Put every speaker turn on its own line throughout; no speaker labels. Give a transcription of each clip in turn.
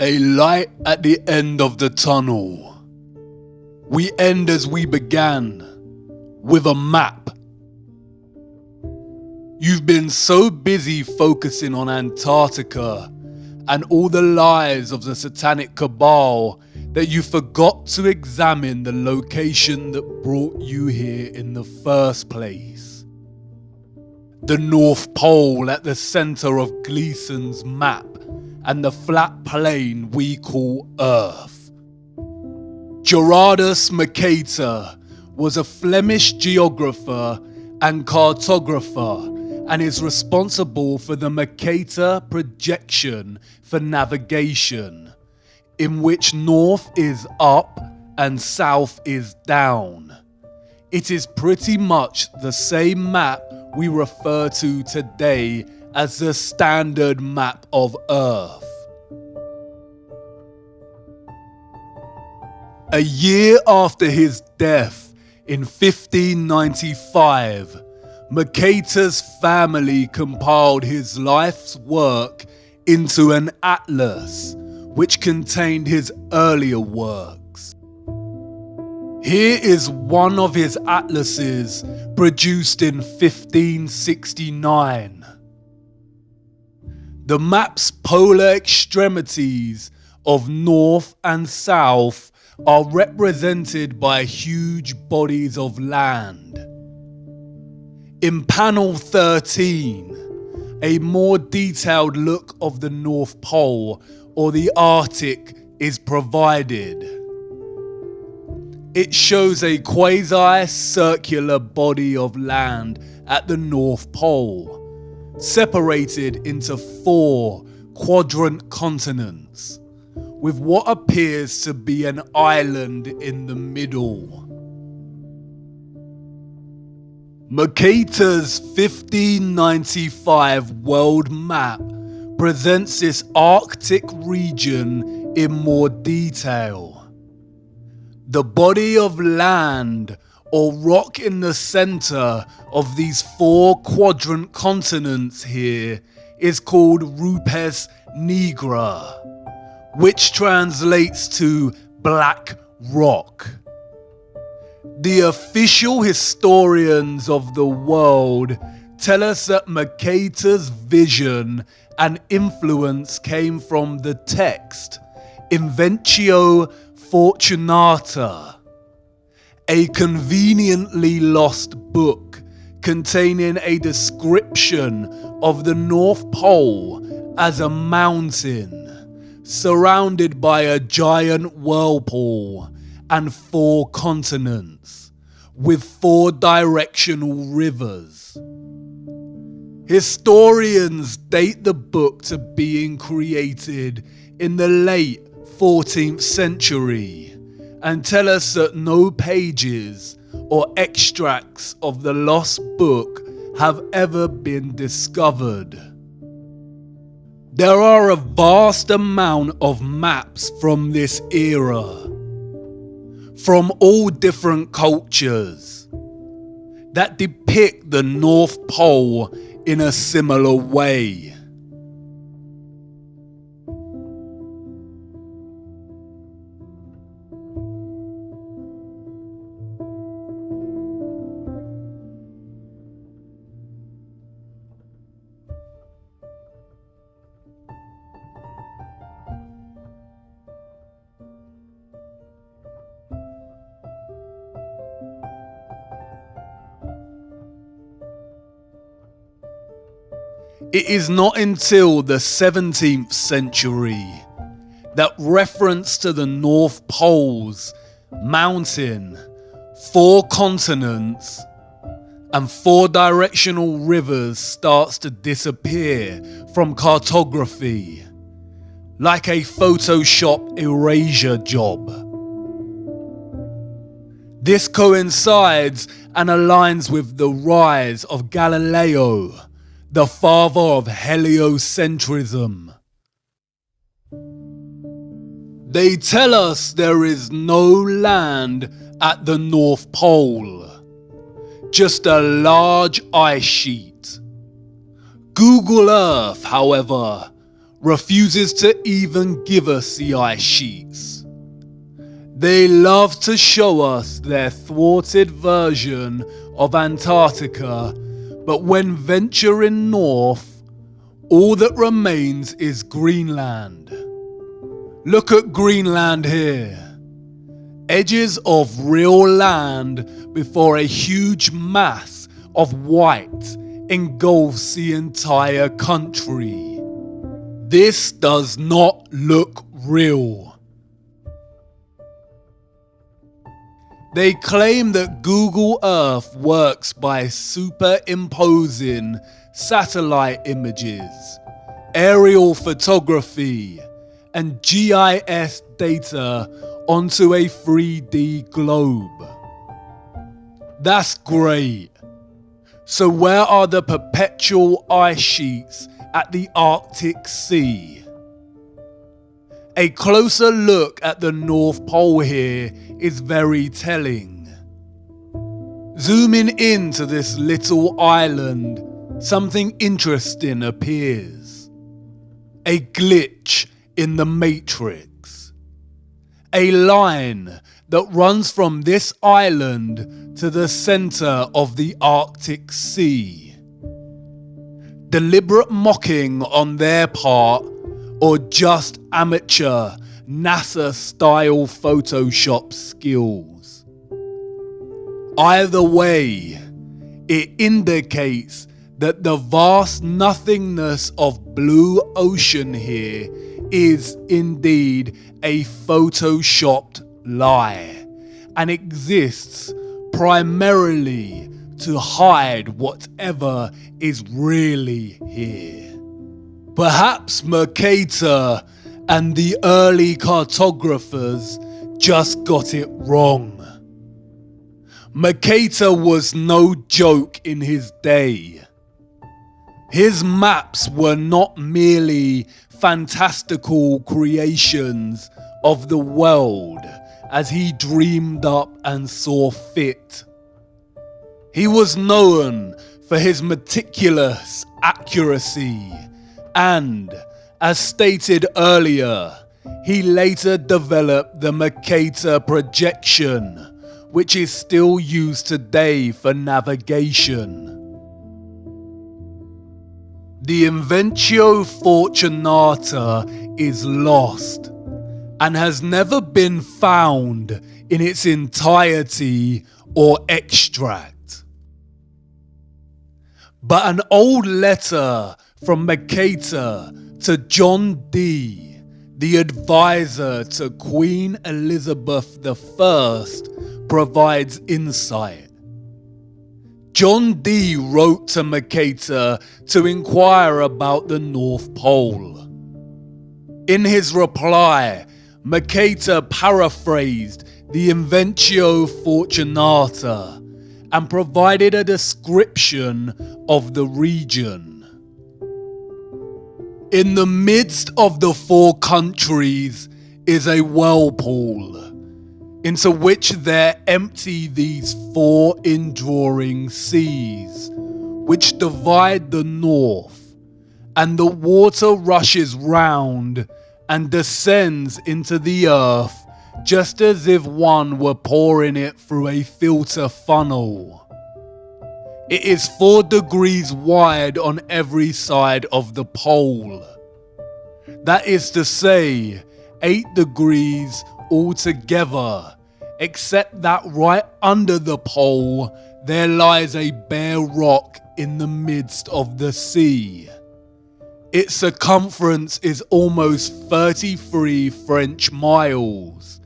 A light at the end of the tunnel. We end as we began, with a map. You've been so busy focusing on Antarctica and all the lies of the satanic cabal that you forgot to examine the location that brought you here in the first place. The North Pole at the center of Gleason's map and the flat plane we call Earth. Gerardus Mercator was a Flemish geographer and cartographer and is responsible for the Mercator projection for navigation, in which north is up and south is down. It is pretty much the same map we refer to today as the standard map of Earth. A year after his death in 1595, Mercator's family compiled his life's work into an atlas, which contained his earlier works. Here is one of his atlases produced in 1569. The map's polar extremities of north and south are represented by huge bodies of land. In panel 13, a more detailed look of the North Pole or the Arctic is provided. It shows a quasi-circular body of land at the North Pole, separated into 4 quadrant continents, with what appears to be an island in the middle. Mercator's 1595 world map presents this Arctic region in more detail. The body of land or rock in the center of these 4 quadrant continents here is called Rupes Nigra, which translates to black rock. The official historians of the world tell us that Mercator's vision and influence came from the text Inventio Fortunata, a conveniently lost book containing a description of the North Pole as a mountain surrounded by a giant whirlpool and 4 continents, with 4 directional rivers. Historians date the book to being created in the late 14th century and tell us that no pages or extracts of the lost book have ever been discovered. There are a vast amount of maps from this era, from all different cultures, that depict the North Pole in a similar way. It is not until the 17th century that reference to the North Pole's mountain, 4 continents, and 4 directional rivers starts to disappear from cartography, like a Photoshop erasure job. This coincides and aligns with the rise of Galileo, the father of heliocentrism. They tell us there is no land at the North Pole, just a large ice sheet. Google Earth, however, refuses to even give us the ice sheets. They love to show us their thwarted version of Antarctica, but when venturing north, all that remains is Greenland. Look at Greenland here. Edges of real land before a huge mass of white engulfs the entire country. This does not look real. They claim that Google Earth works by superimposing satellite images, aerial photography, and GIS data onto a 3D globe. That's great. So where are the perpetual ice sheets at the Arctic Sea? A closer look at the North Pole here is very telling. Zooming into this little island, something interesting appears. A glitch in the matrix. A line that runs from this island to the center of the Arctic Sea. Deliberate mocking on their part, or just amateur NASA-style Photoshop skills. Either way, it indicates that the vast nothingness of blue ocean here is indeed a photoshopped lie, and exists primarily to hide whatever is really here. Perhaps Mercator and the early cartographers just got it wrong. Mercator was no joke in his day. His maps were not merely fantastical creations of the world as he dreamed up and saw fit. He was known for his meticulous accuracy, and, as stated earlier, he later developed the Mercator projection, which is still used today for navigation. The Invencio Fortunata is lost and has never been found in its entirety or extract. But an old letter from Mercator to John Dee, the advisor to Queen Elizabeth I, provides insight. John Dee wrote to Mercator to inquire about the North Pole. In his reply, Mercator paraphrased the Invencio Fortunata and provided a description of the region. In the midst of the four countries is a whirlpool, into which there empty these four enduring seas, which divide the north, and the water rushes round and descends into the earth just as if one were pouring it through a filter funnel. It is 4 degrees wide on every side of the pole. That is to say, 8 degrees altogether, except that right under the pole there lies a bare rock in the midst of the sea. Its circumference is almost 33 French miles,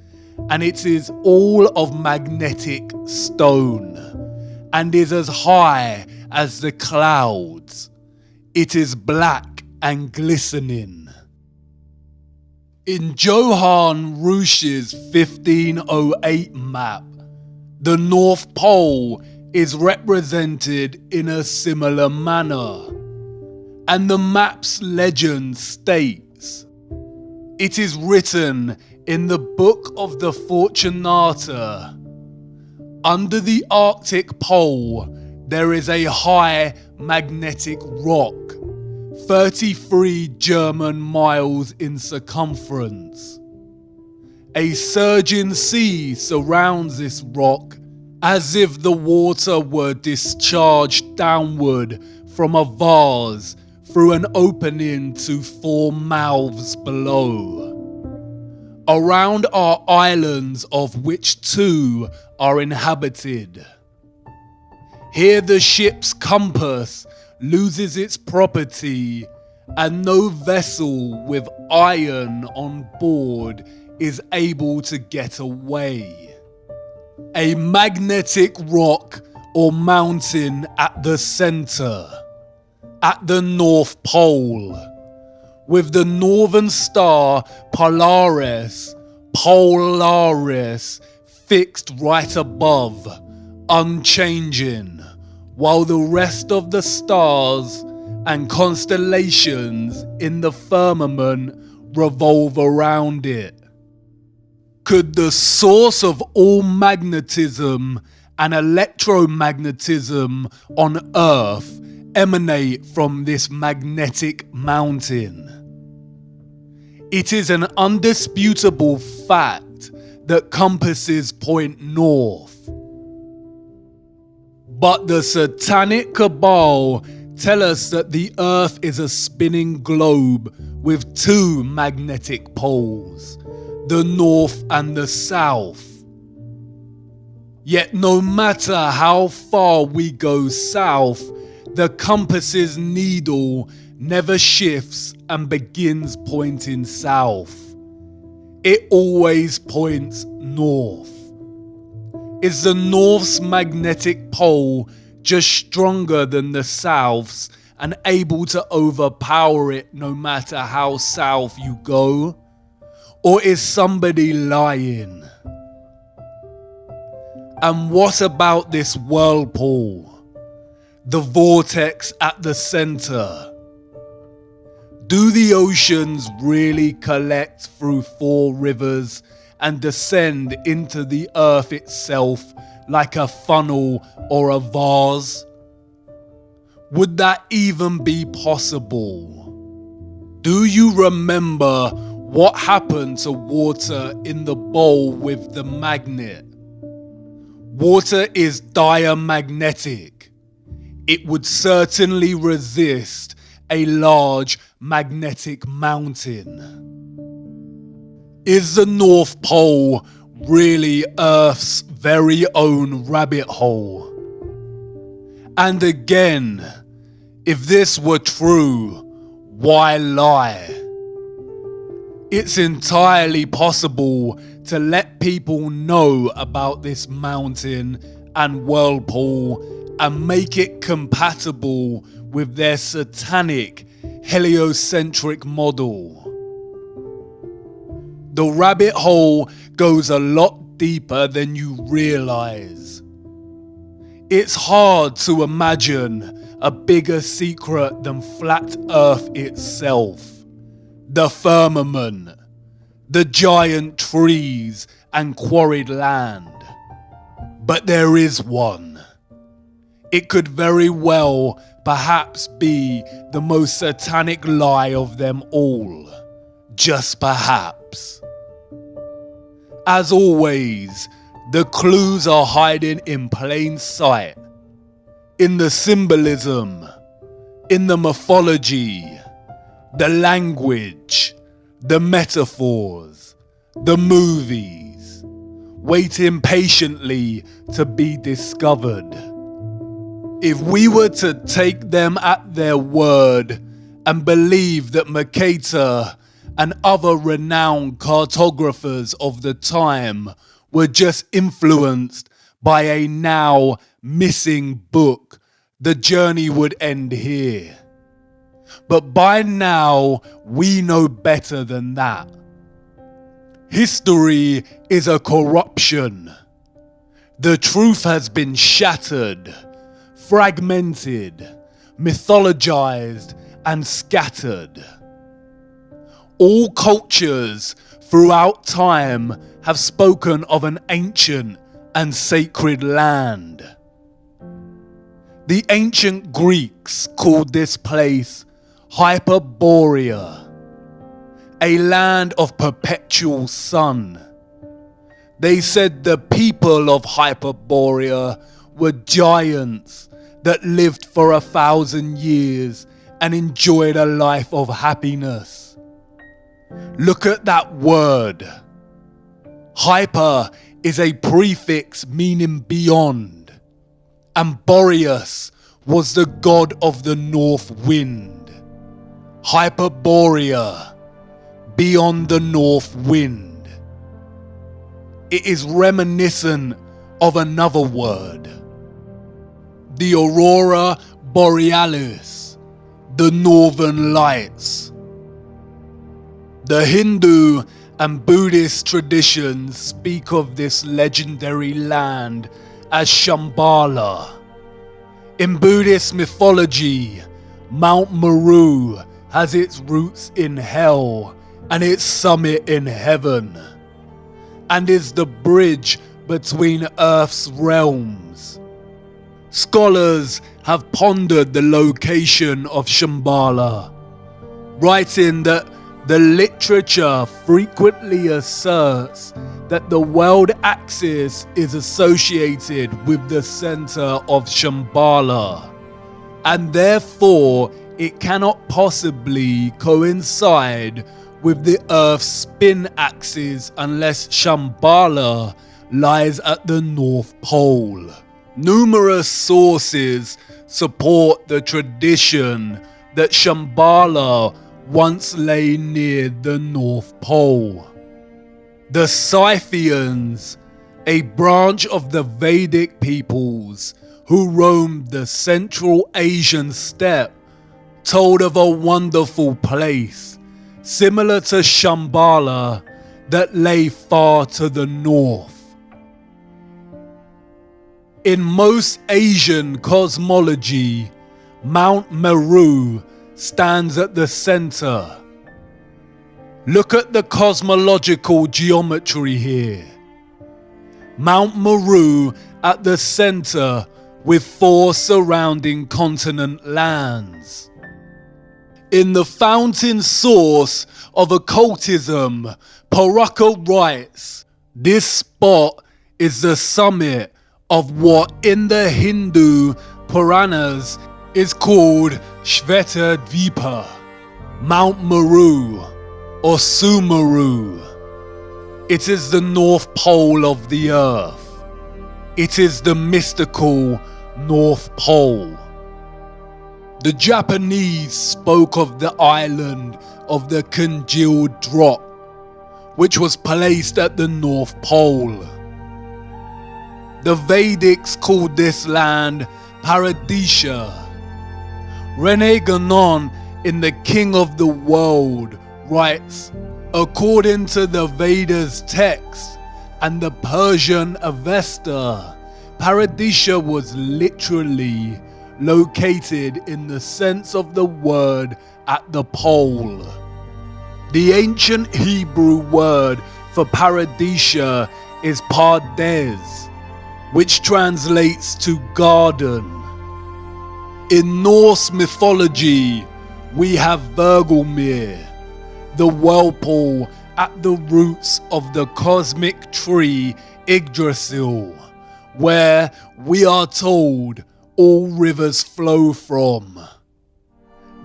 and it is all of magnetic stone, and is as high as the clouds. It is black and glistening. In Johann Ruysch's 1508 map, the North Pole is represented in a similar manner, and the map's legend states, "It is written in the Book of the Fortunata, under the Arctic Pole there is a high magnetic rock, 33 German miles in circumference. A surging sea surrounds this rock as if the water were discharged downward from a vase through an opening to 4 mouths below. Around are islands, of which 2 are inhabited. Here the ship's compass loses its property, and no vessel with iron on board is able to get away. A magnetic rock or mountain at the center, at the North Pole, with the northern star Polaris fixed right above, unchanging, while the rest of the stars and constellations in the firmament revolve around it. Could the source of all magnetism and electromagnetism on Earth emanate from this magnetic mountain? It is an undisputable fact that compasses point north. But the satanic cabal tell us that the Earth is a spinning globe with 2 magnetic poles, the north and the south. Yet no matter how far we go south, the compass's needle never shifts and begins pointing south. It always points north. Is the north's magnetic pole just stronger than the south's and able to overpower it no matter how south you go? Or is somebody lying? And what about this whirlpool? The vortex at the center? Do the oceans really collect through 4 rivers and descend into the earth itself like a funnel or a vase? Would that even be possible? Do you remember what happened to water in the bowl with the magnet? Water is diamagnetic. It would certainly resist a large magnetic mountain. Is the North Pole really Earth's very own rabbit hole? And again, if this were true, why lie? It's entirely possible to let people know about this mountain and whirlpool and make it compatible with their satanic heliocentric model. The rabbit hole goes a lot deeper than you realize. It's hard to imagine a bigger secret than flat Earth itself, the firmament, the giant trees and quarried land. But there is one. It could very well perhaps be the most satanic lie of them all. Just perhaps. As always, the clues are hiding in plain sight. In the symbolism, in the mythology, the language, the metaphors, the movies, waiting patiently to be discovered. If we were to take them at their word and believe that Mercator and other renowned cartographers of the time were just influenced by a now missing book, the journey would end here. But by now, we know better than that. History is a corruption. The truth has been shattered, fragmented, mythologized, and scattered. All cultures throughout time have spoken of an ancient and sacred land. The ancient Greeks called this place Hyperborea, a land of perpetual sun. They said the people of Hyperborea were giants that lived for 1,000 years and enjoyed a life of happiness. Look at that word. Hyper is a prefix meaning beyond, and Boreas was the god of the north wind. Hyperborea, beyond the north wind. It is reminiscent of another word, the Aurora Borealis, the Northern Lights. The Hindu and Buddhist traditions speak of this legendary land as Shambhala. In Buddhist mythology, Mount Meru has its roots in hell and its summit in heaven, and is the bridge between Earth's realms. Scholars have pondered the location of Shambhala, writing that the literature frequently asserts that the world axis is associated with the center of Shambhala, and therefore it cannot possibly coincide with the Earth's spin axis unless Shambhala lies at the North Pole. Numerous sources support the tradition that Shambhala once lay near the North Pole. The Scythians, a branch of the Vedic peoples who roamed the Central Asian steppe, told of a wonderful place, similar to Shambhala, that lay far to the north. In most Asian cosmology, Mount Meru stands at the center. Look at the cosmological geometry here. Mount Meru at the center with 4 surrounding continent lands. In the fountain source of occultism, Paraka writes, this spot is the summit of what in the Hindu Puranas is called Shvetadvipa, Mount Meru or Sumeru. It is the North Pole of the Earth. It is the mystical North Pole. The Japanese spoke of the island of the congealed drop, which was placed at the North Pole. The Vedics called this land Paradisha. Rene Guénon in The King of the World writes, according to the Vedas text and the Persian Avesta, Paradisha was literally located in the sense of the word at the pole. The ancient Hebrew word for Paradisha is Pardes, which translates to garden. In Norse mythology, we have Vergelmir, the whirlpool at the roots of the cosmic tree Yggdrasil, where we are told all rivers flow from.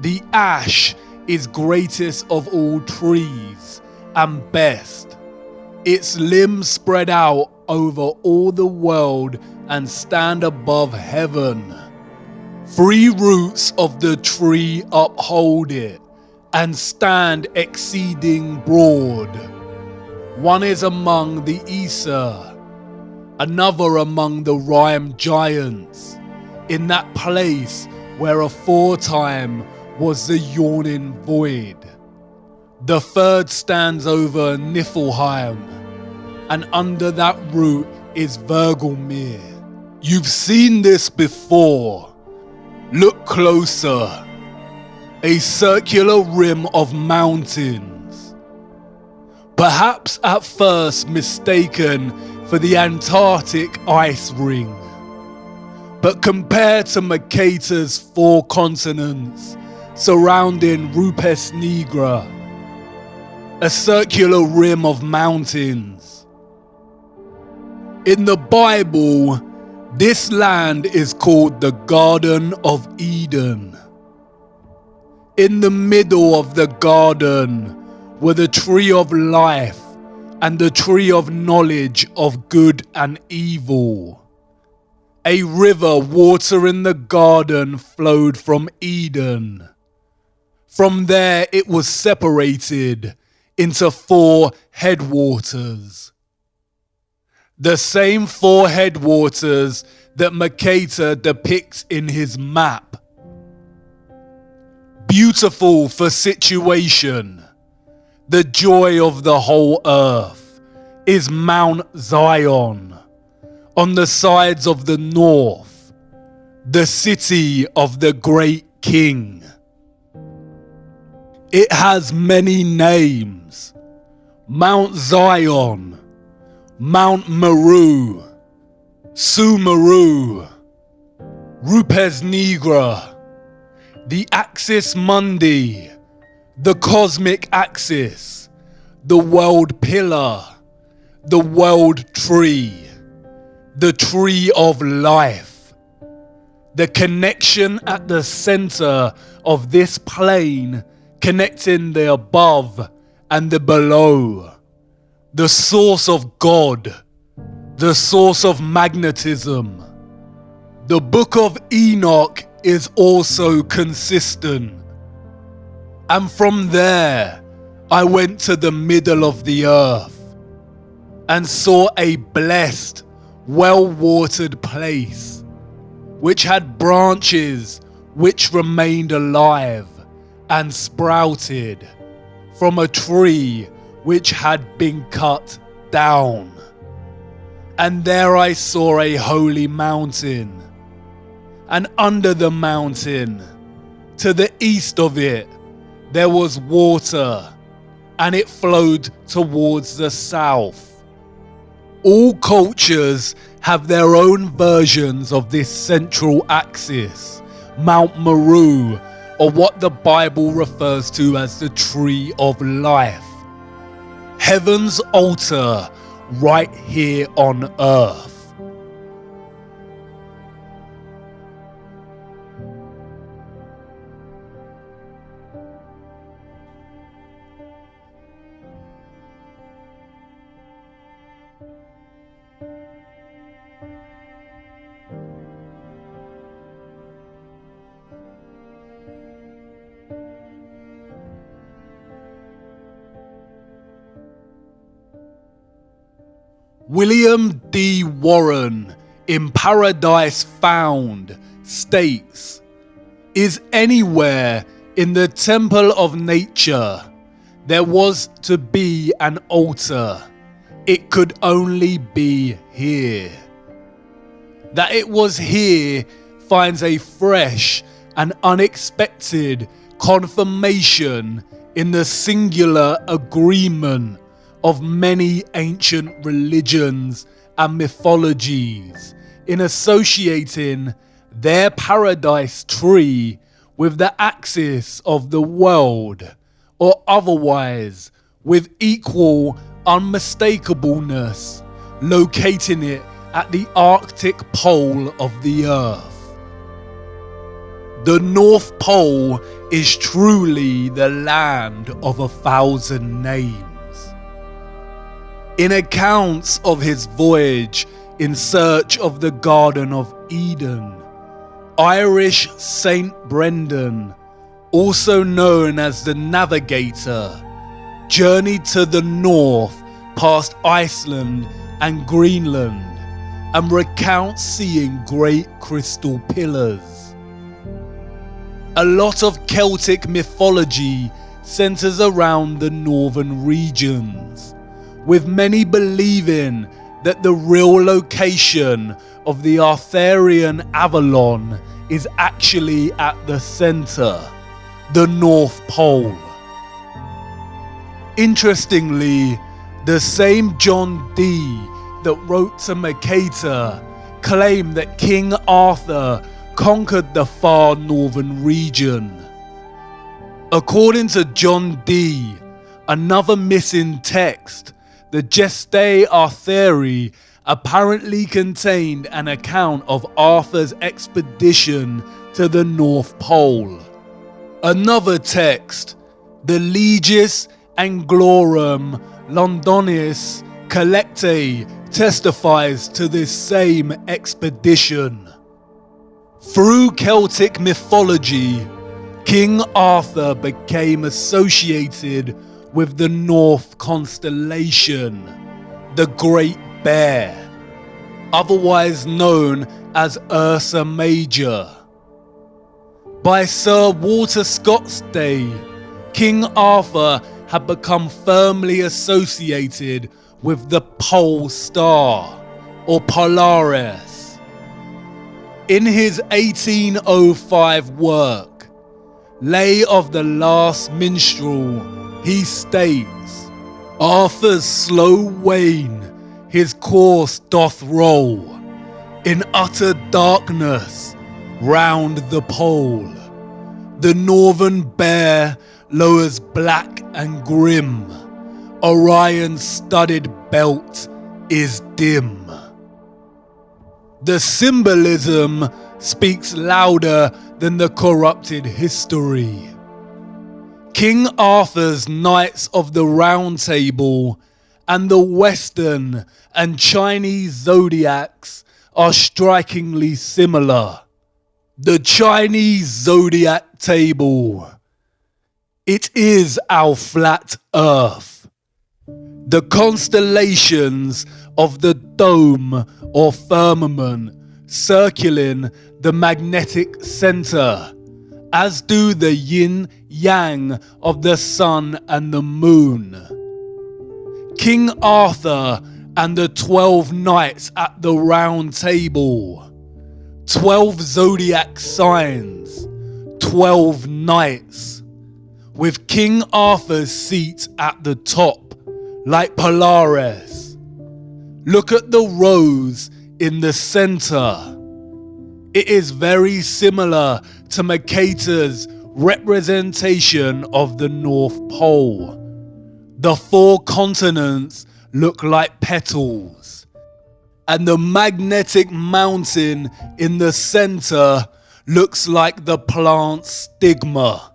The ash is greatest of all trees and best. Its limbs spread out over all the world and stand above heaven. 3 roots of the tree uphold it and stand exceeding broad. One is among the Aesir, another among the Rime giants, in that place where aforetime was the yawning void. The third stands over Niflheim, and under that root is Vergelmir. You've seen this before. Look closer. A circular rim of mountains. Perhaps at first mistaken for the Antarctic ice ring. But compared to Mercator's 4 continents, surrounding Rupes Nigra, a circular rim of mountains. In the Bible, this land is called the Garden of Eden. In the middle of the garden were the tree of life and the tree of knowledge of good and evil. A river watering the garden flowed from Eden. From there it was separated into 4 headwaters. The same 4 headwaters that Mercator depicts in his map. Beautiful for situation, the joy of the whole earth, is Mount Zion, on the sides of the north, the city of the great king. It has many names: Mount Zion, Mount Meru, Sumeru, Rupes Nigra, the Axis Mundi, the cosmic axis, the world pillar, the world tree, the tree of life. The connection at the center of this plane, connecting the above and the below, the source of God, the source of magnetism. The Book of Enoch is also consistent. And from there, I went to the middle of the earth and saw a blessed, well-watered place, which had branches which remained alive and sprouted from a tree which had been cut down. And there I saw a holy mountain, and under the mountain, to the east of it, there was water, and it flowed towards the south. All cultures have their own versions of this central axis, Mount Meru, or what the Bible refers to as the Tree of Life. Heaven's altar right here on earth. William D. Warren in Paradise Found states, "Is anywhere in the temple of nature there was to be an altar, it could only be here." That it was here finds a fresh and unexpected confirmation in the singular agreement of many ancient religions and mythologies in associating their paradise tree with the axis of the world, or otherwise with equal unmistakableness, locating it at the Arctic pole of the earth. The North Pole is truly the land of 1,000 names. In accounts of his voyage in search of the Garden of Eden, Irish Saint Brendan, also known as the Navigator, journeyed to the north past Iceland and Greenland and recounts seeing great crystal pillars. A lot of Celtic mythology centers around the northern regions, with many believing that the real location of the Arthurian Avalon is actually at the center, the North Pole. Interestingly, the same John Dee that wrote to Mercator claimed that King Arthur conquered the far northern region, According to John Dee, another missing text, the Gestae Arthuri apparently contained an account of Arthur's expedition to the North Pole. Another text, the Legis Anglorum Londonis Collectae, testifies to this same expedition. Through Celtic mythology, King Arthur became associated with the North constellation, the Great Bear, otherwise known as Ursa Major. By Sir Walter Scott's day, King Arthur had become firmly associated with the Pole Star, or Polaris. In his 1805 work, Lay of the Last Minstrel, he states, Arthur's slow wane his course doth roll, in utter darkness round the pole. The northern bear lowers black and grim, Orion's studded belt is dim. The symbolism speaks louder than the corrupted history. King Arthur's Knights of the Round Table and the Western and Chinese zodiacs are strikingly similar. The Chinese zodiac table. It is our flat earth. The constellations of the dome or firmament circling the magnetic center, as do the yin-yang of the sun and the moon. King Arthur and the 12 knights at the Round Table. 12 zodiac signs, 12 knights, with King Arthur's seat at the top, like Polaris. Look at the rose in the center. It is very similar to Mercator's representation of the North Pole. The 4 continents look like petals, and the magnetic mountain in the center looks like the plant's stigma.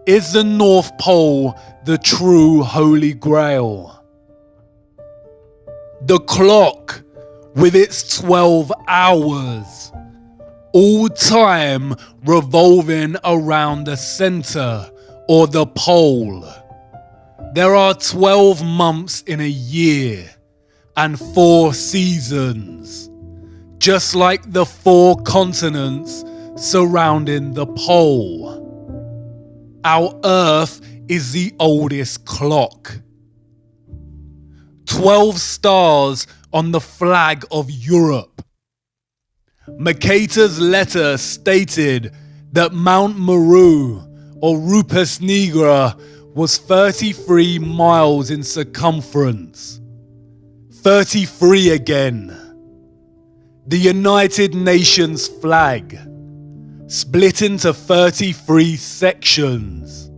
Is the North Pole the true Holy Grail? The clock, with its 12 hours, all time revolving around the center or the pole. There are 12 months in a year and 4 seasons, just like the 4 continents surrounding the pole. Our Earth is the oldest clock. 12 stars on the flag of Europe. Mercator's letter stated that Mount Meru, or Rupes Nigra, was 33 miles in circumference. 33 again. The United Nations flag, split into 33 sections,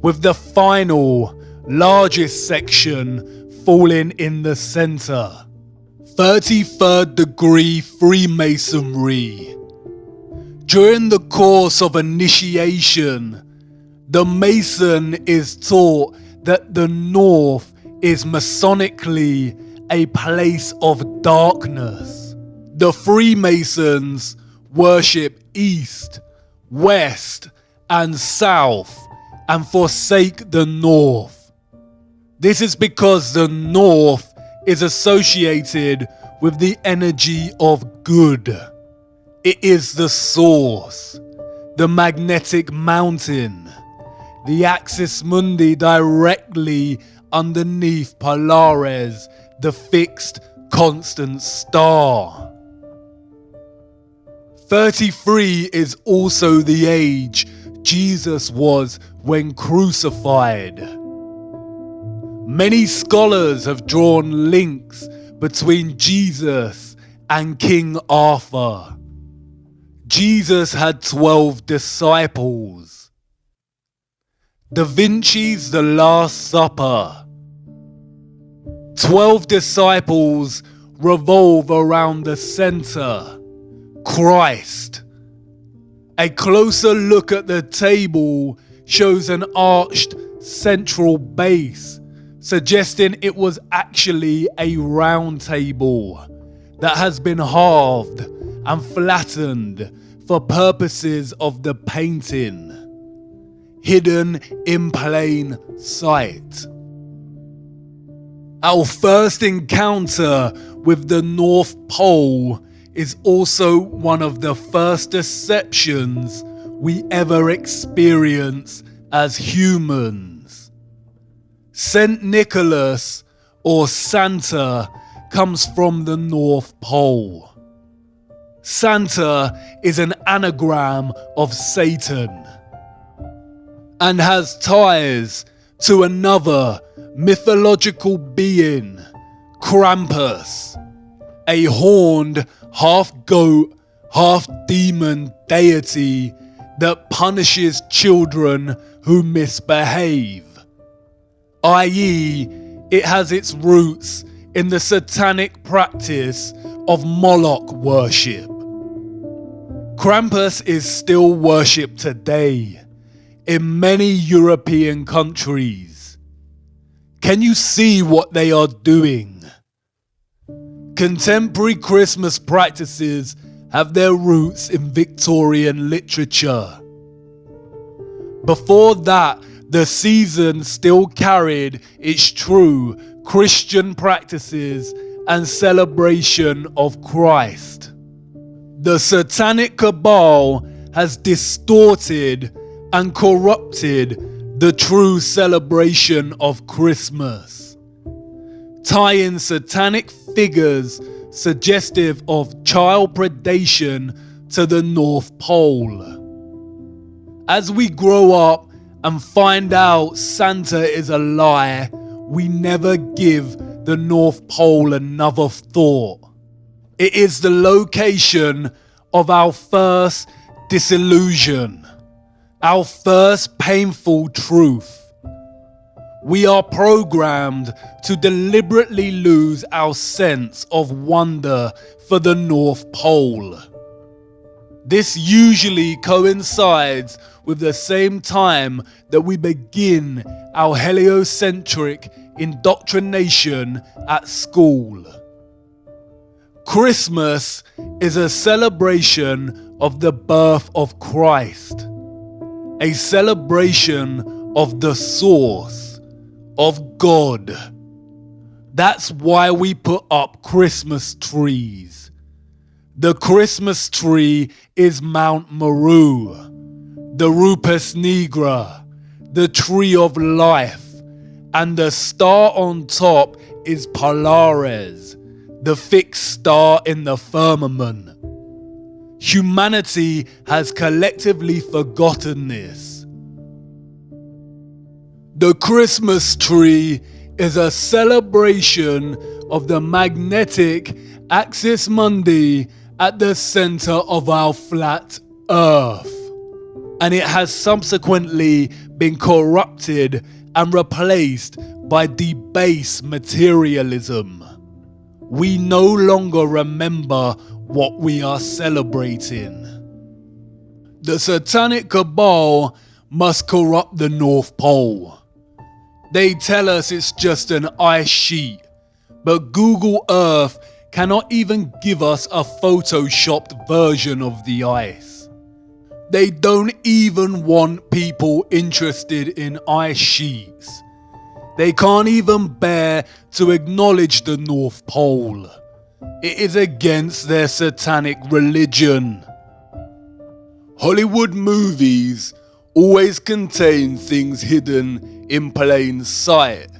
with the final, largest section falling in the center. 33rd degree Freemasonry. During the course of initiation, the Mason is taught that the North is Masonically a place of darkness. The Freemasons worship East, West, and South, and forsake the North. This is because the North is associated with the energy of good. It is the source, the magnetic mountain, the axis mundi directly underneath Polaris, the fixed constant star. 33 is also the age Jesus was when crucified. Many scholars have drawn links between Jesus and King Arthur. Jesus had 12 disciples. Da Vinci's The Last Supper. 12 disciples revolve around the center, Christ. A closer look at the table shows an arched central base, suggesting it was actually a round table that has been halved and flattened for purposes of the painting, hidden in plain sight. Our first encounter with the North Pole is also one of the first deceptions we ever experience as humans. St. Nicholas, or Santa, comes from the North Pole. Santa is an anagram of Satan and has ties to another mythological being, Krampus, a horned half-goat, half-demon deity that punishes children who misbehave, i.e., it has its roots in the satanic practice of Moloch worship. Krampus is still worshipped today in many European countries. Can you see what they are doing? Contemporary Christmas practices have their roots in Victorian literature. Before that, the season still carried its true Christian practices and celebration of Christ. The satanic cabal has distorted and corrupted the true celebration of Christmas, tying satanic figures suggestive of child predation to the North Pole. As we grow up and find out Santa is a lie, we never give the North Pole another thought. It is the location of our first disillusion, our first painful truth. We are programmed to deliberately lose our sense of wonder for the North Pole. This usually coincides with the same time that we begin our heliocentric indoctrination at school. Christmas is a celebration of the birth of Christ, a celebration of the source, of God. That's why we put up Christmas trees. The Christmas tree is Mount Meru, the Rupes Nigra, the tree of life, and the star on top is Polaris, the fixed star in the firmament. Humanity has collectively forgotten this. The Christmas tree is a celebration of the magnetic axis mundi at the center of our flat Earth, and it has subsequently been corrupted and replaced by debased materialism. We no longer remember what we are celebrating. The satanic cabal must corrupt the North Pole. They tell us it's just an ice sheet, but Google Earth cannot even give us a photoshopped version of the ice. They don't even want people interested in ice sheets. They can't even bear to acknowledge the North Pole. It is against their satanic religion. Hollywood movies always contain things hidden in plain sight.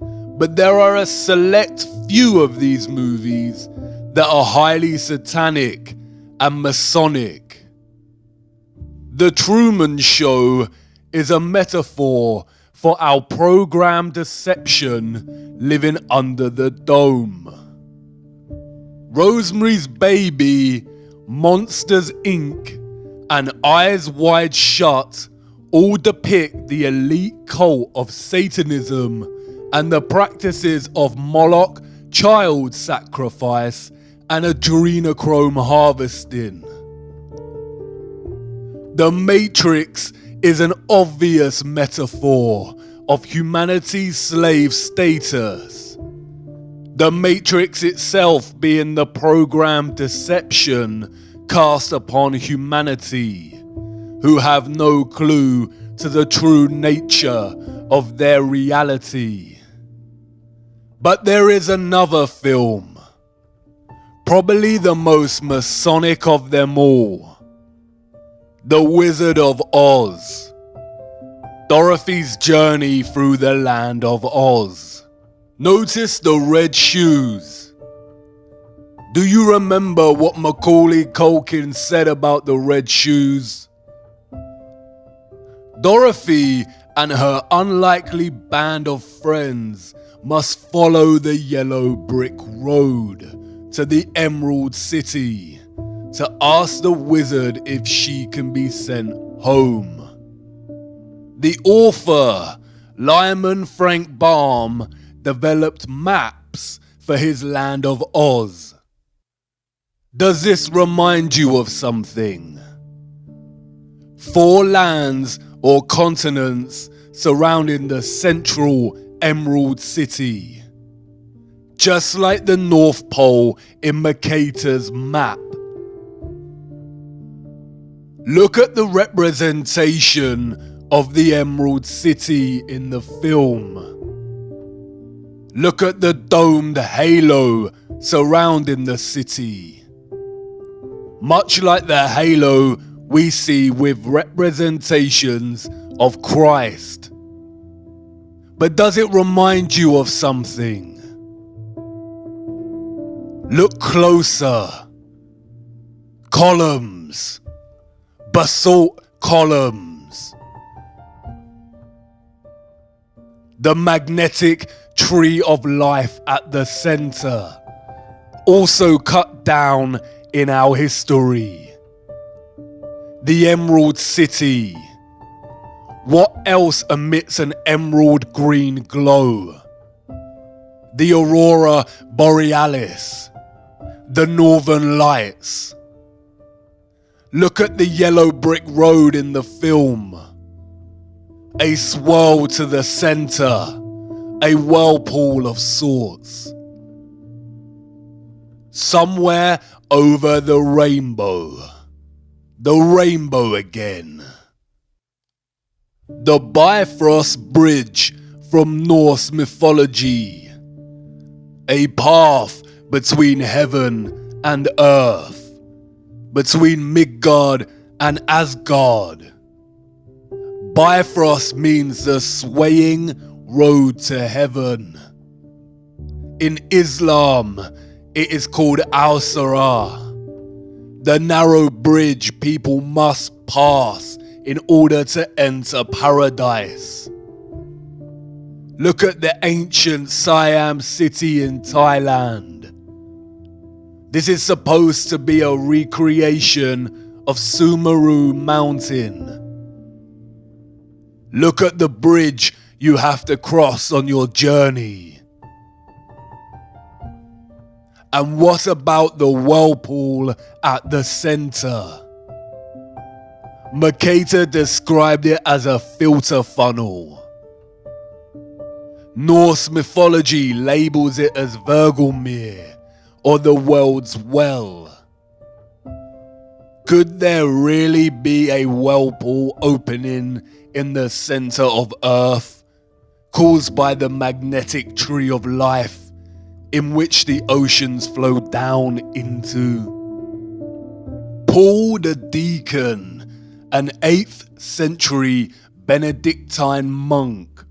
But there are a select few of these movies that are highly satanic and Masonic. The Truman Show is a metaphor for our programmed deception living under the dome. Rosemary's Baby, Monsters Inc., and Eyes Wide Shut all depict the elite cult of Satanism and the practices of Moloch, child sacrifice, and adrenochrome harvesting. The Matrix is an obvious metaphor of humanity's slave status. The Matrix itself being the programmed deception cast upon humanity, who have no clue to the true nature of their reality. But there is another film, probably the most Masonic of them all, The Wizard of Oz, Dorothy's journey through the land of Oz. Notice the red shoes. Do you remember what Macaulay Culkin said about the red shoes? Dorothy and her unlikely band of friends must follow the yellow brick road to the Emerald City to ask the wizard if she can be sent home. The author, Lyman Frank Baum, developed maps for his land of Oz. Does this remind you of something? 4 lands or continents surrounding the central Emerald City, just like the North Pole in Mercator's map. Look at the representation of the Emerald City in the film. Look at the domed halo surrounding the city. Much like the halo we see with representations of Christ. But does it remind you of something? Look closer. Columns. Basalt columns. The magnetic tree of life at the center, also cut down in our history. The Emerald City. What else emits an emerald green glow? The Aurora Borealis. The Northern Lights. Look at the yellow brick road in the film. A swirl to the center. A whirlpool of sorts. Somewhere over the rainbow. The rainbow again. The Bifrost Bridge from Norse mythology. A path between heaven and earth. Between Midgard and Asgard. Bifrost means the swaying road to heaven. In Islam, it is called Al-Sirah, the narrow bridge people must pass in order to enter paradise. Look at the ancient Siam city in Thailand. This is supposed to be a recreation of Sumeru Mountain. Look at the bridge you have to cross on your journey. And what about the whirlpool at the center? Mercator described it as a filter funnel. Norse mythology labels it as Vergelmir, or the world's well. Could there really be a whirlpool opening in the center of Earth, caused by the magnetic tree of life, in which the oceans flow down into? Paul the Deacon, an 8th century Benedictine monk,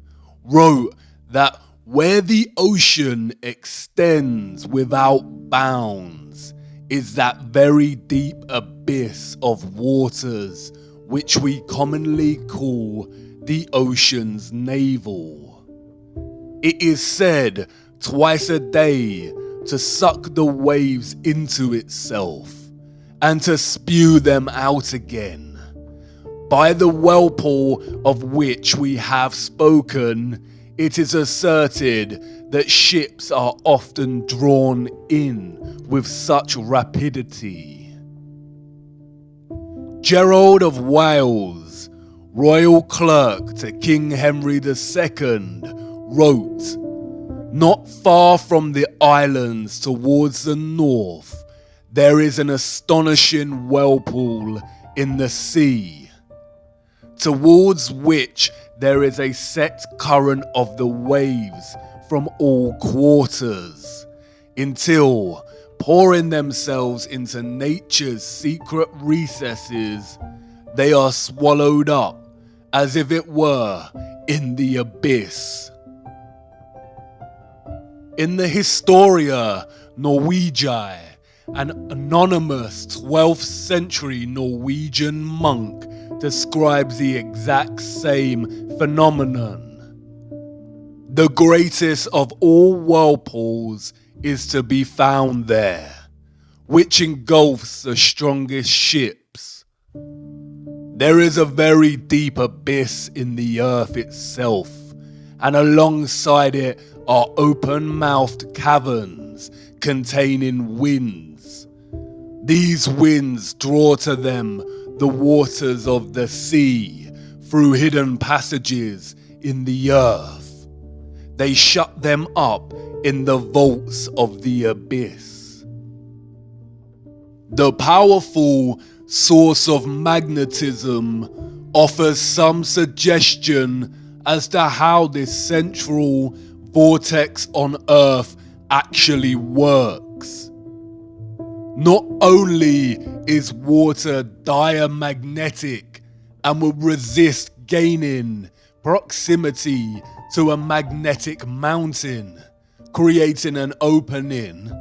wrote that where the ocean extends without bounds is that very deep abyss of waters which we commonly call the ocean's navel. It is said twice a day to suck the waves into itself and to spew them out again, By the whirlpool of which we have spoken, it is asserted that ships are often drawn in with such rapidity. Gerald of Wales, royal clerk to King Henry II, wrote, "Not far from the islands towards the north, there is an astonishing whirlpool in the sea, towards which there is a set current of the waves from all quarters, until, pouring themselves into nature's secret recesses, they are swallowed up as if it were in the abyss." In the Historia Norwegiae, an anonymous 12th century Norwegian monk describes the exact same phenomenon. The greatest of all whirlpools is to be found there, which engulfs the strongest ships. There is a very deep abyss in the earth itself, and alongside it are open-mouthed caverns containing winds. These winds draw to them the waters of the sea through hidden passages in the earth. They shut them up in the vaults of the abyss. The powerful source of magnetism offers some suggestion as to how this central vortex on Earth actually works. Not only is water diamagnetic and will resist gaining proximity to a magnetic mountain, creating an opening,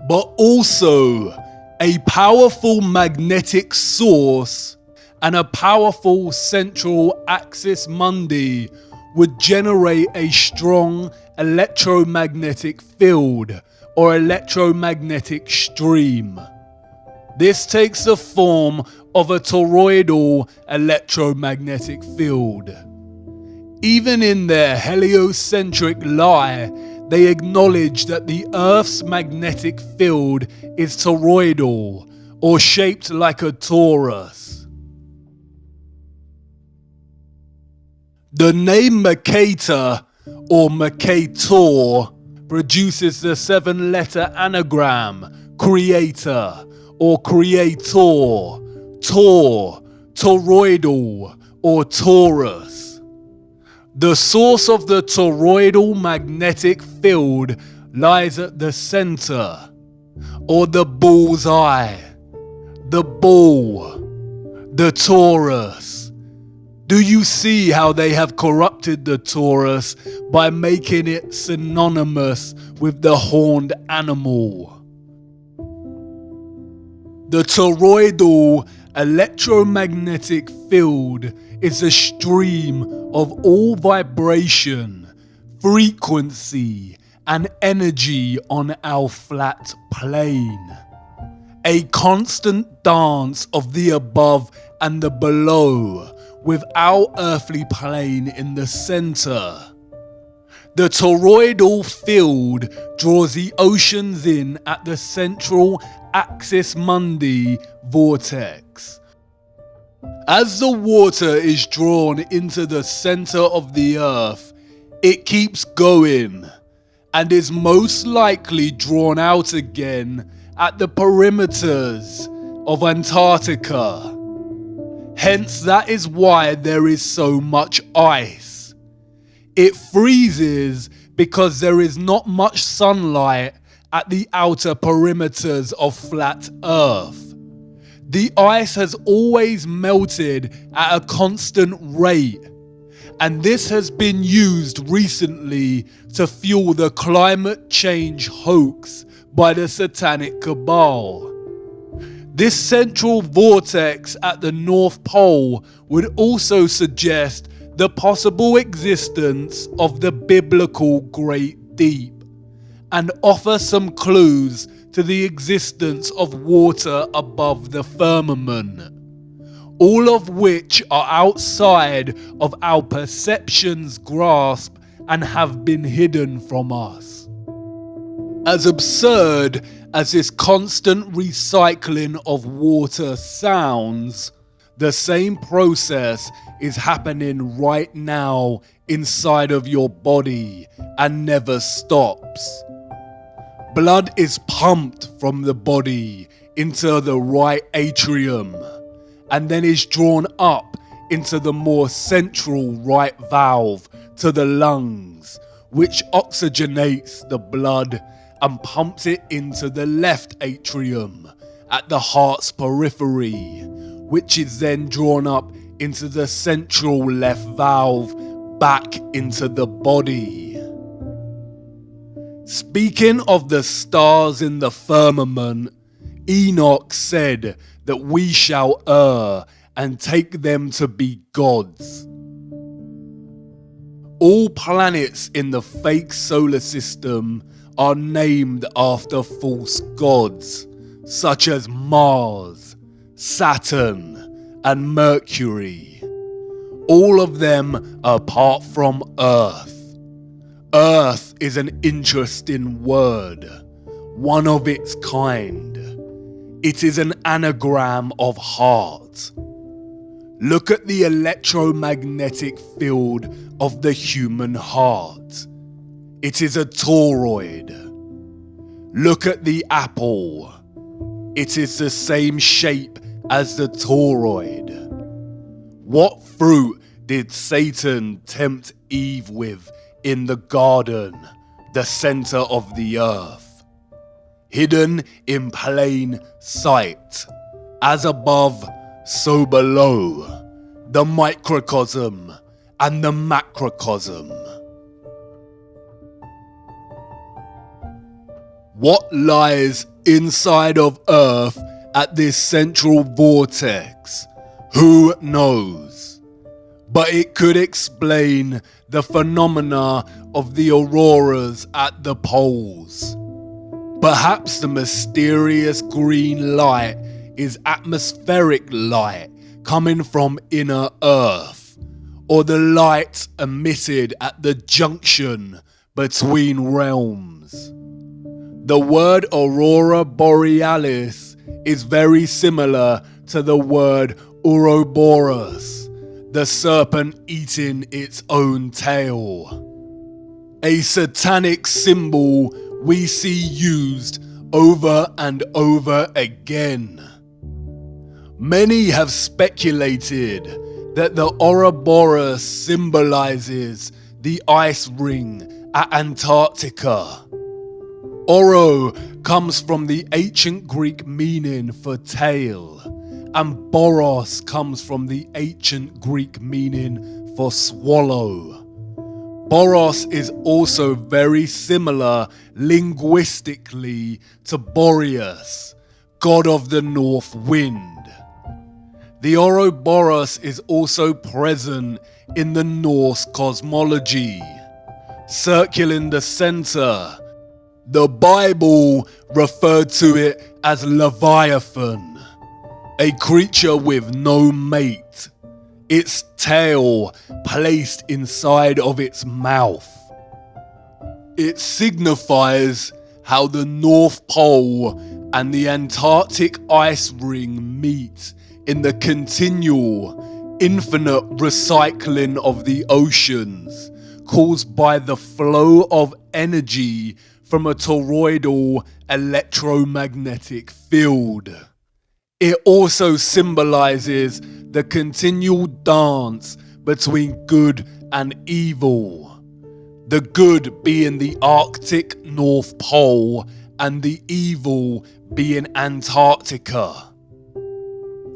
but also a powerful magnetic source and a powerful central axis mundi would generate a strong electromagnetic field or electromagnetic stream. This takes the form of a toroidal electromagnetic field. Even in their heliocentric lie, they acknowledge that the Earth's magnetic field is toroidal, or shaped like a torus. The name Mercator, or Mercator, produces the 7-letter anagram creator, or creator, tor, toroidal, or torus. The source of the toroidal magnetic field lies at the center, or the bull's eye, the bull, the torus. Do you see how they have corrupted the torus by making it synonymous with the horned animal? The toroidal electromagnetic field is a stream of all vibration, frequency, and energy on our flat plane. A constant dance of the above and the below, with our earthly plane in the center. The toroidal field draws the oceans in at the central axis mundi vortex. As the water is drawn into the center of the earth, it keeps going and is most likely drawn out again at the perimeters of Antarctica. Hence, that is why there is so much ice. It freezes because there is not much sunlight at the outer perimeters of flat Earth. The ice has always melted at a constant rate, and this has been used recently to fuel the climate change hoax by the Satanic Cabal. This central vortex at the North Pole would also suggest the possible existence of the biblical Great Deep, and offer some clues to the existence of water above the firmament. all of which are outside of our perception's grasp and have been hidden from us. As absurd as this constant recycling of water sounds, the same process is happening right now inside of your body and never stops. Blood is pumped from the body into the right atrium and then is drawn up into the more central right valve to the lungs, which oxygenates the blood and pumps it into the left atrium at the heart's periphery, which is then drawn up into the central left valve back into the body. Speaking of the stars in the firmament, Enoch said that we shall err and take them to be gods. All planets in the fake solar system are named after false gods, such as Mars, Saturn, and Mercury. All of them apart from Earth. Earth is an interesting word, one of its kind. It is an anagram of heart. Look at the electromagnetic field of the human heart. It is a toroid. Look at the apple. It is the same shape as the toroid. What fruit did Satan tempt Eve with in the garden, the center of the earth? Hidden in plain sight, as above, so below, the microcosm and the macrocosm. What lies inside of Earth at this central vortex? Who knows? But it could explain the phenomena of the auroras at the poles. Perhaps the mysterious green light is atmospheric light coming from inner Earth, or the light emitted at the junction between realms. The word aurora borealis is very similar to the word Ouroboros, the serpent eating its own tail. A satanic symbol we see used over and over again. Many have speculated that the Ouroboros symbolizes the ice ring at Antarctica. Oro comes from the ancient Greek meaning for tail, and Boros comes from the ancient Greek meaning for swallow. Boros is also very similar linguistically to Boreas, god of the north wind. The Ouroboros is also present in the Norse cosmology. Circling the center, the Bible referred to it as Leviathan, a creature with no mate, its tail placed inside of its mouth. It signifies how the North Pole and the Antarctic ice ring meet in the continual, infinite recycling of the oceans caused by the flow of energy from a toroidal electromagnetic field. It also symbolizes the continual dance between good and evil. The good being the Arctic North Pole and the evil being Antarctica.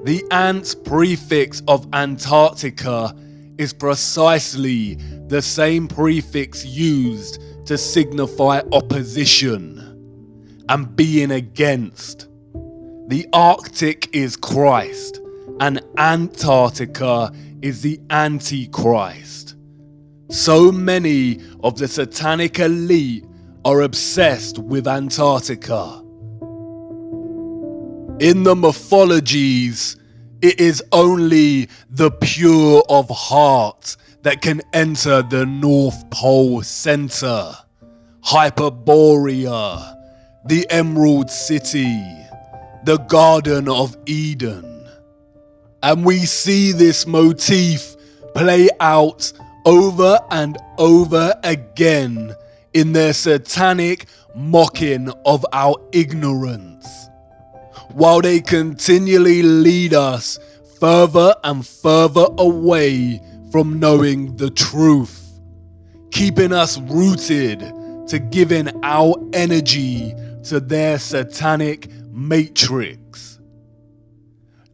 The ant prefix of Antarctica is precisely the same prefix used to signify opposition and being against. The Arctic is Christ, and Antarctica is the Antichrist. So many of the satanic elite are obsessed with Antarctica. In the mythologies, It is only the pure of heart that can enter the North Pole Center, Hyperborea, the Emerald City, the Garden of Eden. And we see this motif play out over and over again in their satanic mocking of our ignorance, while they continually lead us further and further away from knowing the truth, keeping us rooted to giving our energy to their satanic matrix.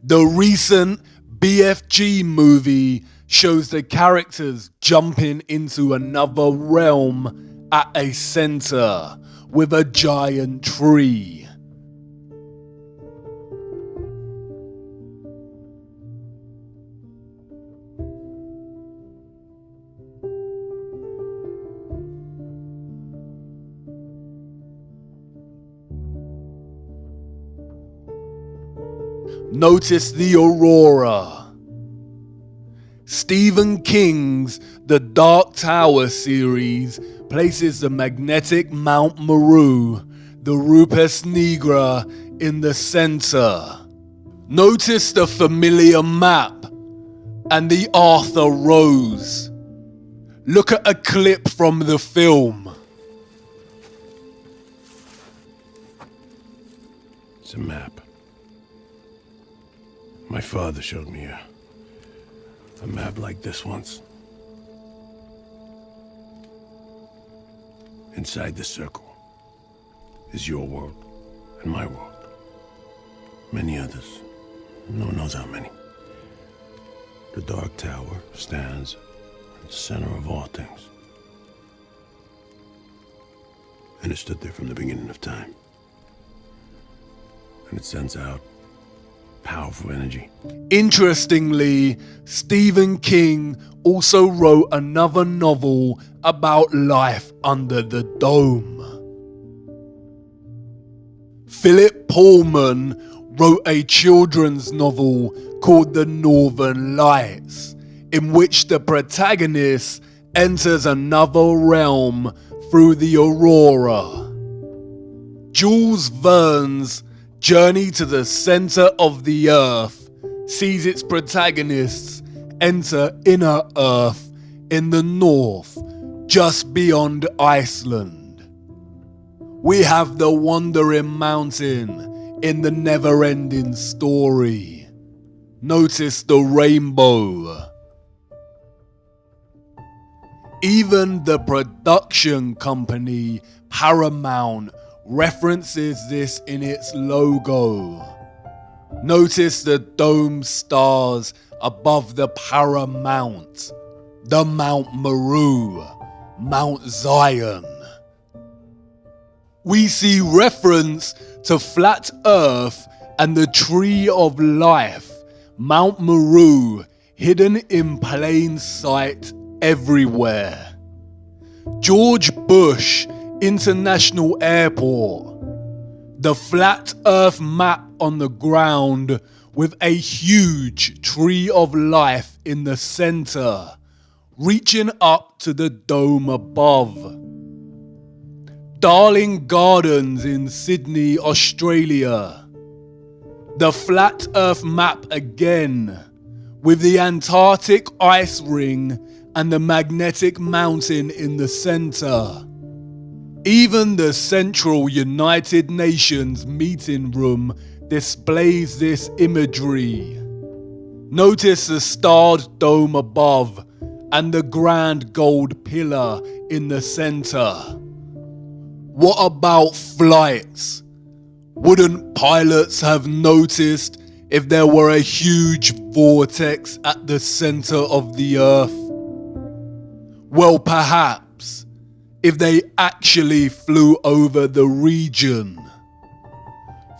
The recent BFG movie shows the characters jumping into another realm at a center with a giant tree. Notice the aurora. Stephen King's The Dark Tower series places the magnetic Mount Meru, the Rupes Nigra, in the center. Notice the familiar map and the Arthur Rose. Look at a clip from the film.
It's a map. My father showed me a map like this once. Inside the circle is your world and my world. Many others. No one knows how many. The Dark Tower stands at the center of all things. And it stood there from the beginning of time. And it sends out powerful energy.
Interestingly, Stephen King also wrote another novel about life under the dome. Philip Pullman wrote a children's novel called The Northern Lights, in which the protagonist enters another realm through the aurora. Jules Verne's Journey to the Center of the Earth sees its protagonists enter inner Earth in the north, just beyond Iceland. We have the Wandering Mountain in the Never-Ending Story. Notice the rainbow. Even the production company Paramount references this in its logo. Notice the dome stars above the Paramount, the Mount Meru, Mount Zion. We see reference to Flat Earth and the Tree of Life, Mount Meru, hidden in plain sight everywhere. George Bush International Airport, the Flat Earth map on the ground with a huge Tree of Life in the center, reaching up to the dome above. Darling Gardens in Sydney, Australia, the Flat Earth map again, with the Antarctic ice ring and the magnetic mountain in the center. Even the Central United Nations meeting room displays this imagery. Notice the starred dome above and the grand gold pillar in the center. What about flights? Wouldn't pilots have noticed if there were a huge vortex at the center of the Earth? Well, perhaps, if they actually flew over the region.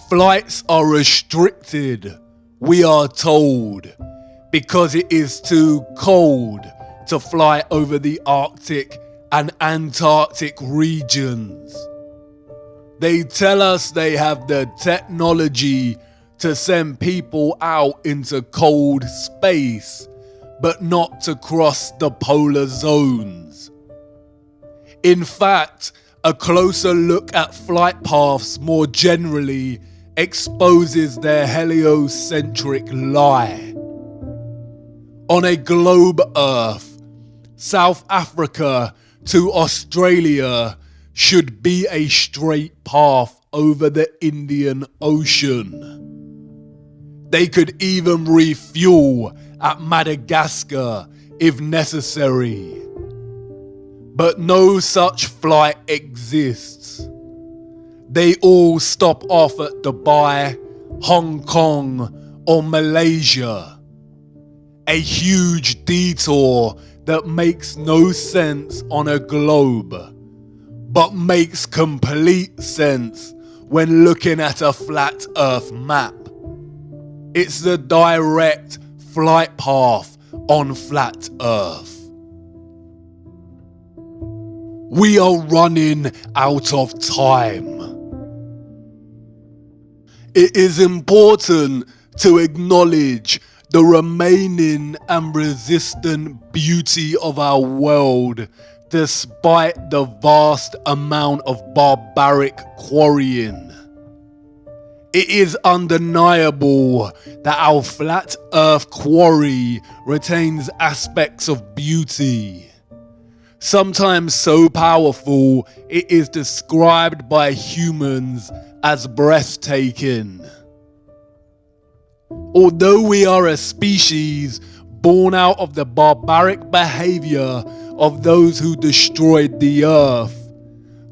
Flights are restricted, we are told, because it is too cold to fly over the Arctic and Antarctic regions. They tell us they have the technology to send people out into cold space, but not to cross the polar zones. In fact, a closer look at flight paths more generally exposes their heliocentric lie. On a globe Earth, South Africa to Australia should be a straight path over the Indian Ocean. They could even refuel at Madagascar if necessary. But no such flight exists. They all stop off at Dubai, Hong Kong, or Malaysia. A huge detour that makes no sense on a globe, but makes complete sense when looking at a flat Earth map. It's the direct flight path on flat Earth. We are running out of time. It is important to acknowledge the remaining and resistant beauty of our world despite the vast amount of barbaric quarrying. It is undeniable that our flat Earth quarry retains aspects of beauty. Sometimes so powerful it is described by humans as breathtaking. Although we are a species born out of the barbaric behavior of those who destroyed the Earth,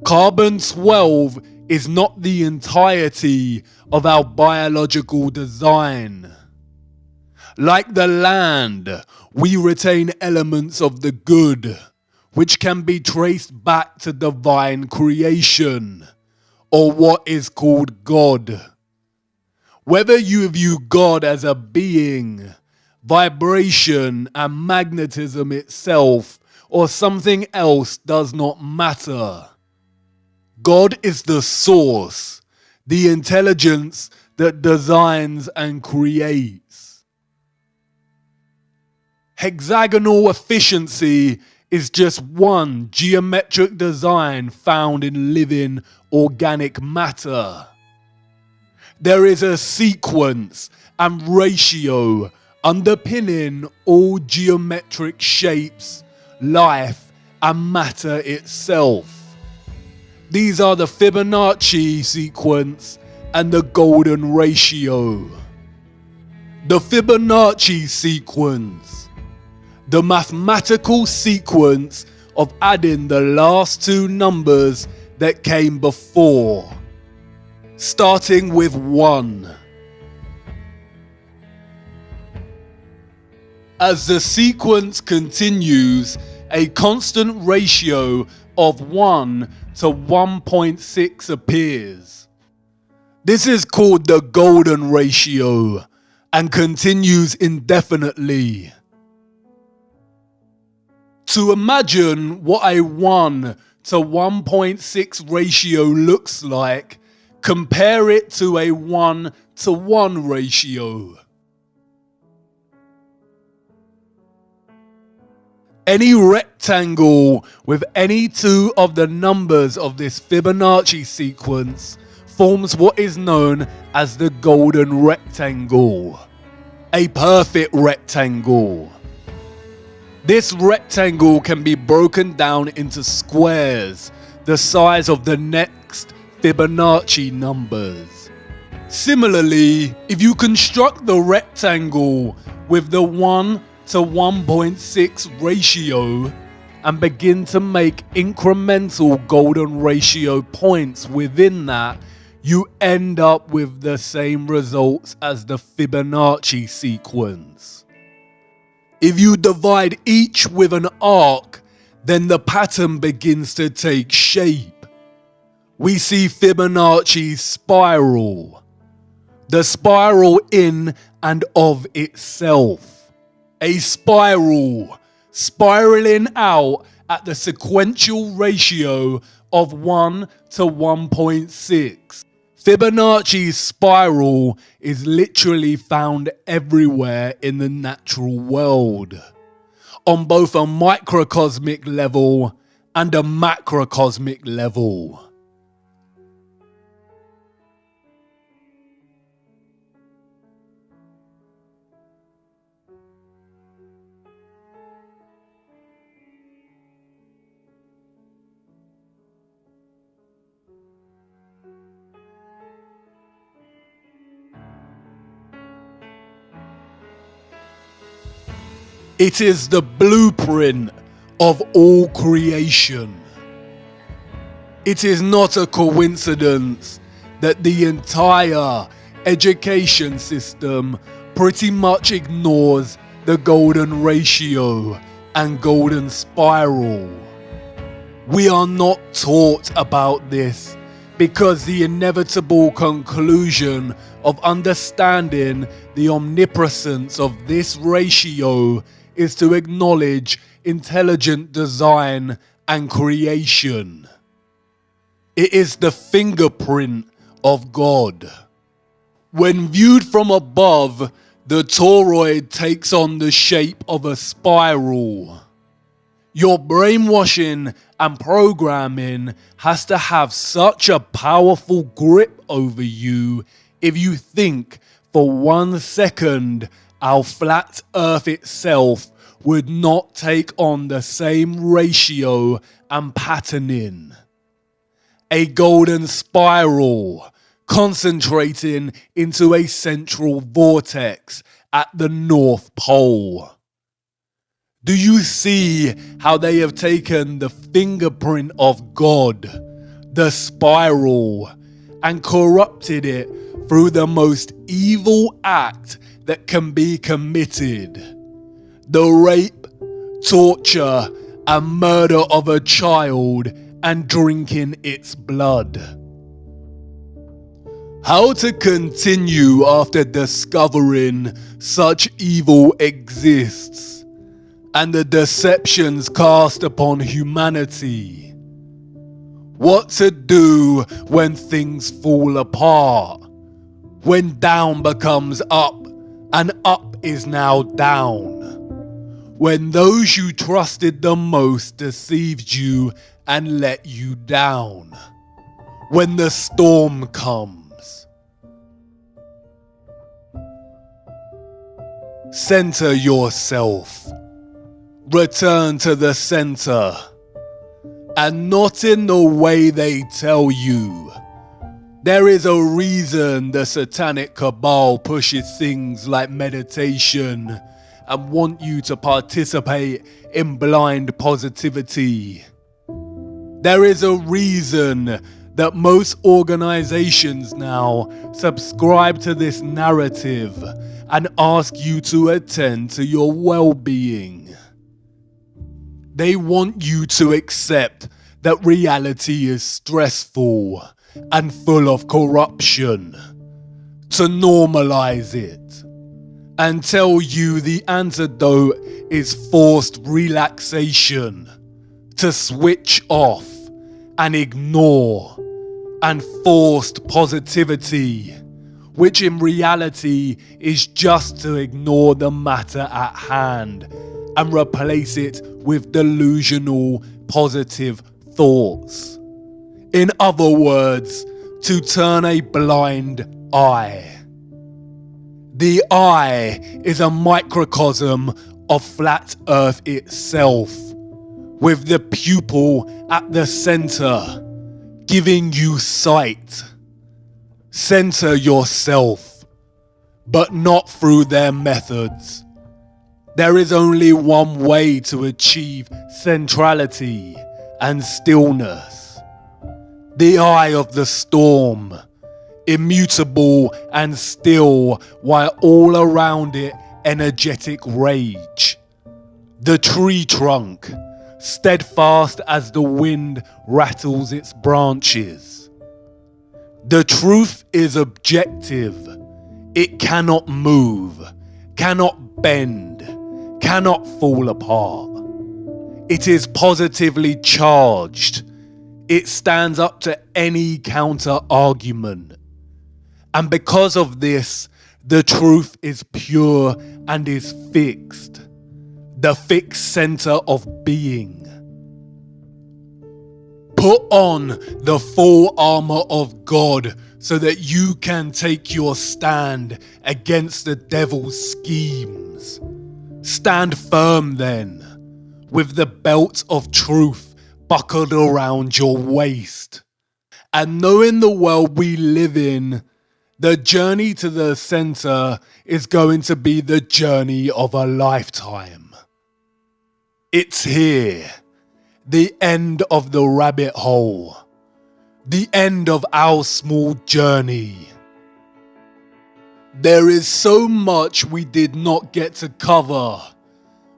Carbon-12 is not the entirety of our biological design. Like the land, we retain elements of the good, which can be traced back to divine creation, or what is called God. Whether you view God as a being, vibration and magnetism itself, or something else does not matter. God is the source, the intelligence that designs and creates. Hexagonal efficiency is just one geometric design found in living organic matter. There is a sequence and ratio underpinning all geometric shapes, life, and matter itself. These are the Fibonacci sequence and the golden ratio. The Fibonacci sequence, the mathematical sequence of adding the last two numbers that came before, starting with 1. As the sequence continues, a constant ratio of 1 to 1.6 appears. This is called the golden ratio and continues indefinitely. To imagine what a 1 to 1.6 ratio looks like, compare it to a 1 to 1 ratio. Any rectangle with any two of the numbers of this Fibonacci sequence forms what is known as the golden rectangle, a perfect rectangle. This rectangle can be broken down into squares, the size of the next Fibonacci numbers. Similarly, if you construct the rectangle with the 1 to 1.6 ratio and begin to make incremental golden ratio points within that, you end up with the same results as the Fibonacci sequence. If you divide each with an arc, then the pattern begins to take shape. We see Fibonacci's spiral, the spiral in and of itself. A spiral, spiraling out at the sequential ratio of 1 to 1.6. Fibonacci's spiral is literally found everywhere in the natural world, on both a microcosmic level and a macrocosmic level. It is the blueprint of all creation. It is not a coincidence that the entire education system pretty much ignores the golden ratio and golden spiral. We are not taught about this because the inevitable conclusion of understanding the omnipresence of this ratio is to acknowledge intelligent design and creation. It is the fingerprint of God. When viewed from above, the toroid takes on the shape of a spiral. Your brainwashing and programming has to have such a powerful grip over you if you think for 1 second our flat Earth itself would not take on the same ratio and patterning. A golden spiral concentrating into a central vortex at the North Pole. Do you see how they have taken the fingerprint of God, the spiral, and corrupted it through the most evil act that can be committed? The rape, torture, and murder of a child and drinking its blood. How to continue after discovering such evil exists and the deceptions cast upon humanity. What to do when things fall apart, when down becomes up and up is now down, when those you trusted the most deceived you and let you down, when the storm comes. Center yourself. Return to the center, and not in the way they tell you. There is a reason the satanic cabal pushes things like meditation and want you to participate in blind positivity. There is a reason that most organizations now subscribe to this narrative and ask you to attend to your well-being. They want you to accept that reality is stressful and full of corruption, to normalize it, and tell you the antidote is forced relaxation, to switch off and ignore, and forced positivity, which in reality is just to ignore the matter at hand and replace it with delusional positive thoughts. In other words, to turn a blind eye. The eye is a microcosm of flat Earth itself, with the pupil at the center, giving you sight. Center yourself, but not through their methods. There is only one way to achieve centrality and stillness. The eye of the storm, immutable and still while all around it energetic rage. The tree trunk, steadfast as the wind rattles its branches. The truth is objective. It cannot move, cannot bend, cannot fall apart. It is positively charged. It stands up to any counter argument. And because of this, the truth is pure and is fixed. The fixed center of being. Put on the full armor of God so that you can take your stand against the devil's schemes. Stand firm then, with the belt of truth buckled around your waist. And knowing the world we live in, the journey to the center is going to be the journey of a lifetime. It's here, the end of the rabbit hole, the end of our small journey. There is so much we did not get to cover,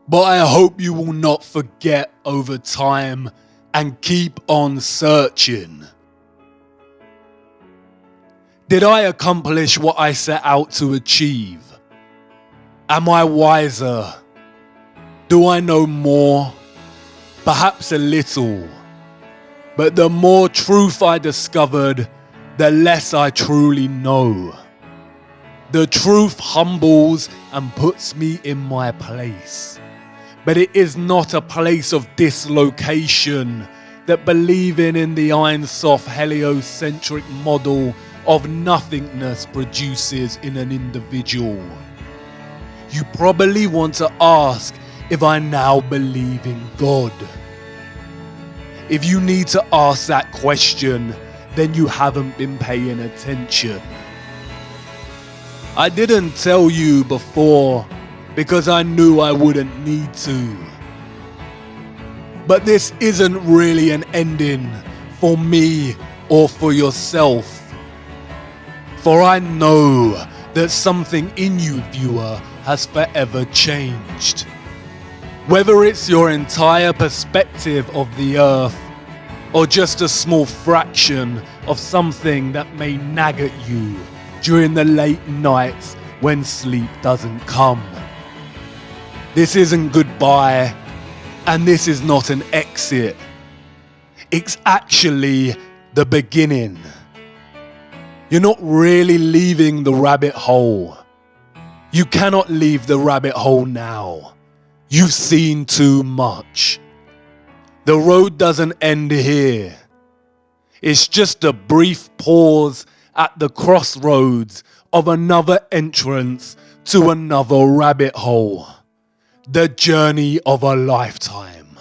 but I hope you will not forget over time and keep on searching. Did I accomplish what I set out to achieve? Am I wiser? Do I know more? Perhaps a little. But the more truth I discovered, the less I truly know. The truth humbles and puts me in my place. But it is not a place of dislocation that believing in the Ein Sof heliocentric model of nothingness produces in an individual. You probably want to ask if I now believe in God. If you need to ask that question, then you haven't been paying attention. I didn't tell you before because I knew I wouldn't need to. But this isn't really an ending for me or for yourself. For I know that something in you, viewer, has forever changed. Whether it's your entire perspective of the earth, or just a small fraction of something that may nag at you during the late nights when sleep doesn't come. This isn't goodbye, and this is not an exit. It's actually the beginning. You're not really leaving the rabbit hole. You cannot leave the rabbit hole now. You've seen too much. The road doesn't end here. It's just a brief pause at the crossroads of another entrance to another rabbit hole. The journey of a lifetime.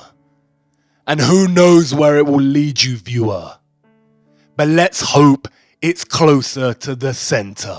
And who knows where it will lead you, viewer. But let's hope it's closer to the center.